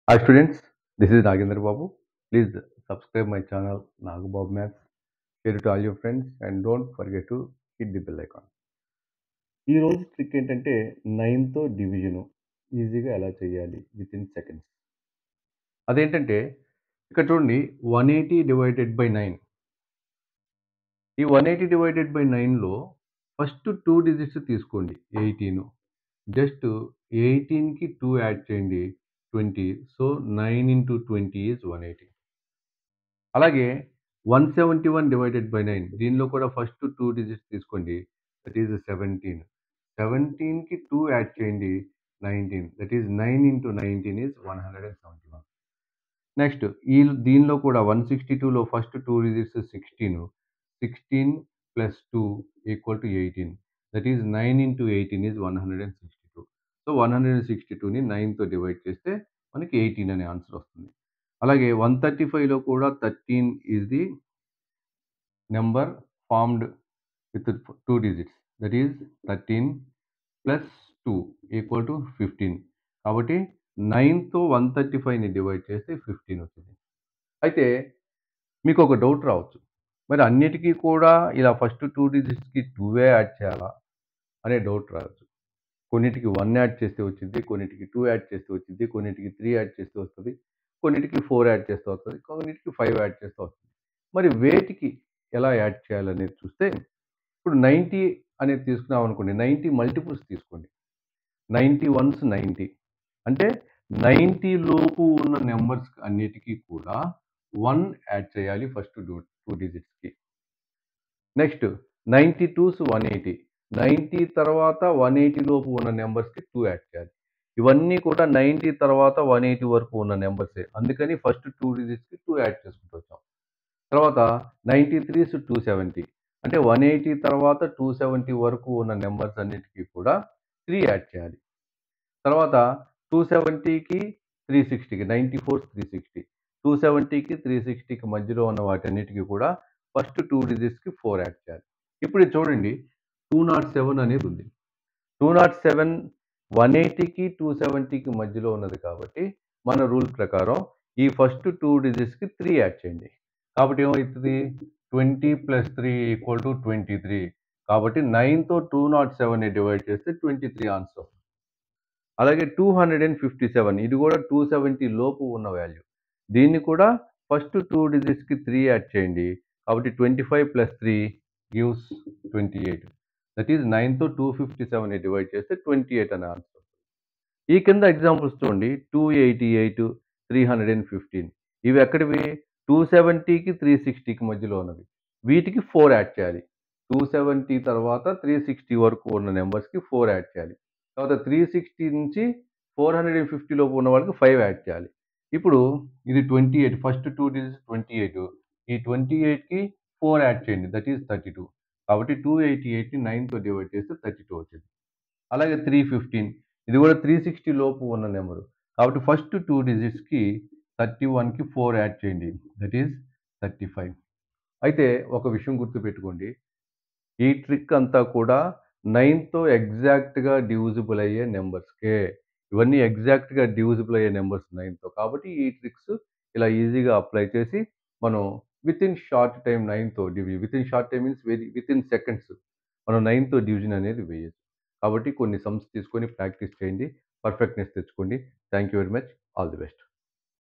Hi students, this is Nagendra Babu. Please subscribe my channel Nagu Babu Maths. Share it to all your friends and don't forget to hit the bell icon. ఈ రోజు trick ఏంటంటే 9తో division ఈజీగా ఎలా చేయాలి with in seconds. అదేంటంటే ఇక్కడ చూడండి 180 divided by 9. ఈ 180 డివైడెడ్ బై 9లో ఫస్ట్ 2 డిజిట్స్ తీసుకోండి 18. జస్ట్ 18కి 2 యాడ్ చేయండి 20. So 9 into 20 is 180. అలాగే 171 డివైడెడ్ బై 9 దీనిలో కూడా ఫస్ట్ 2 డిజిట్స్ తీసుకోండి దట్ ఈజ్ 17. 17కి 2 యాడ్ చేయండి 19 that is 9 into 19 is 171. Next దీనిలో కూడా 162లో first 2 digits 16. 16 plus 2 equal to 18 that is 9 into 18 is 162. So 162ని 9తో డివైడ్ చేస్తే మనకి 18 అనే ఆన్సర్ వస్తుంది. అలాగే 135లో కూడా 13 is the number formed with 2 digits that is 13 plus 2 equal to 15. కాబట్టి 9తో 135ని డివైడ్ చేస్తే 15 వచ్చింది. అయితే మీకు ఒక డౌట్ రావచ్చు, మరి అన్నిటికీ కూడా ఇలా ఫస్ట్ 2 డిజిట్స్కి 2 యాడ్ చేయాలా అనే డౌట్ రావచ్చు. కొన్నిటికి 1 యాడ్ చేస్తే వచ్చింది, కొన్నిటికి 2 యాడ్ చేస్తే వచ్చింది, కొన్నిటికి 3 యాడ్ చేస్తే వస్తుంది, కొన్నిటికి 4 యాడ్ చేస్తే వస్తుంది, కొన్నిటికి 5 యాడ్ చేస్తే వస్తుంది. మరి వేటికి ఎలా యాడ్ చేయాలనేది చూస్తే ఇప్పుడు 90 అనేది తీసుకున్నాం అనుకోండి, 90 మల్టిపుల్స్ తీసుకోండి. 90 వన్స్ 90 అంటే 90 లోపు ఉన్న నెంబర్స్ అన్నిటికీ కూడా 1 యాడ్ చేయాలి ఫస్ట్ 2 డిజిట్స్కి. Next 92s 180. 90 తర్వాత 180 లోపు ఉన్న నెంబర్స్కి 2 యాడ్ చేయాలి. ఇవన్నీ కూడా 90 తర్వాత 180 వరకు ఉన్న నెంబర్సే. అందుకని ఫస్ట్ 2 డిజిట్స్కి 2 యాడ్ చేసుకుంటూ వచ్చాం. తర్వాత 93s 270. అంటే 180 తర్వాత 270 వరకు ఉన్న నెంబర్స్ అన్నిటికీ కూడా 3 యాడ్ చేయాలి. తర్వాత 270కి 360కి 94 360. 270కి 360కి మధ్యలో ఉన్న వాటన్నిటికీ కూడా ఫస్ట్ 2 డిజిట్స్కి 4 యాడ్ చేయాలి. ఇప్పుడు ఇది చూడండి 207 అనేది ఉంది. 207 180కి 270కి మధ్యలో ఉన్నది కాబట్టి మన రూల్ ప్రకారం ఈ ఫస్ట్ 2 డిజిట్స్కి 3 యాడ్ చేయండి. కాబట్టి ఏమవుతుంది 20 ప్లస్ 3 ఈక్వల్ టు 23. కాబట్టి 9తో 207ని డివైడ్ చేస్తే 23 ఆన్సర్ వస్తుంది. అలాగే 257 ఇది కూడా 270 లోపు ఉన్న వాల్యూ. దీన్ని కూడా ఫస్ట్ 2 డిజిట్స్కి 3 యాడ్ చేయండి. కాబట్టి 25 ప్లస్ 3 గివ్స్ 28. దట్ ఈజ్ 9తో 257ని డివైడ్ చేస్తే 28 అనే ఆన్సర్. ఈ కింద ఎగ్జాంపుల్స్ చూడండి 288 315. ఇవి ఎక్కడివి 270కి 360కి మధ్యలో ఉన్నవి. వీటికి 4 యాడ్ చేయాలి. 270 తర్వాత 360 వరకు ఉన్న నెంబర్స్కి 4 యాడ్ చేయాలి. తర్వాత 360 నుంచి 450 లోపు ఉన్న వాళ్ళకి 5 యాడ్ చేయాలి. ఇప్పుడు ఇది 28 ఫస్ట్ 2 డిజిట్స్ 28. ఈ 28కి 4 యాడ్ చేయండి దట్ ఈజ్ 32. కాబట్టి 288ని 9తో డివైడ్ చేస్తే 32 వచ్చింది. అలాగే 315 ఇది కూడా 360 లోపు ఉన్న నెంబరు. కాబట్టి ఫస్ట్ 2 డిజిట్స్కి 31కి 4 యాడ్ చేయండి దట్ ఈజ్ 35. అయితే ఒక విషయం గుర్తుపెట్టుకోండి, ఈ ట్రిక్ అంతా కూడా 9తో ఎగ్జాక్ట్‌గా డివిజిబుల్ అయ్యే నెంబర్స్‌కే. ఇవన్నీ ఎగ్జాక్ట్‌గా డివిజిబుల్ అయ్యే నెంబర్స్ 9తో. కాబట్టి ఈ ట్రిక్స్ ఇలా ఈజీగా అప్లై చేసి మనం వితిన్ షార్ట్ టైమ్ 9తో within short time means within seconds మనం 9తో డివిజన్ అనేది వేయొచ్చు. కాబట్టి కొన్ని సమ్స్ తీసుకొని ప్రాక్టీస్ చేయండి. పర్ఫెక్ట్‌నెస్ తెచ్చుకోండి. Thank you very much. All the best.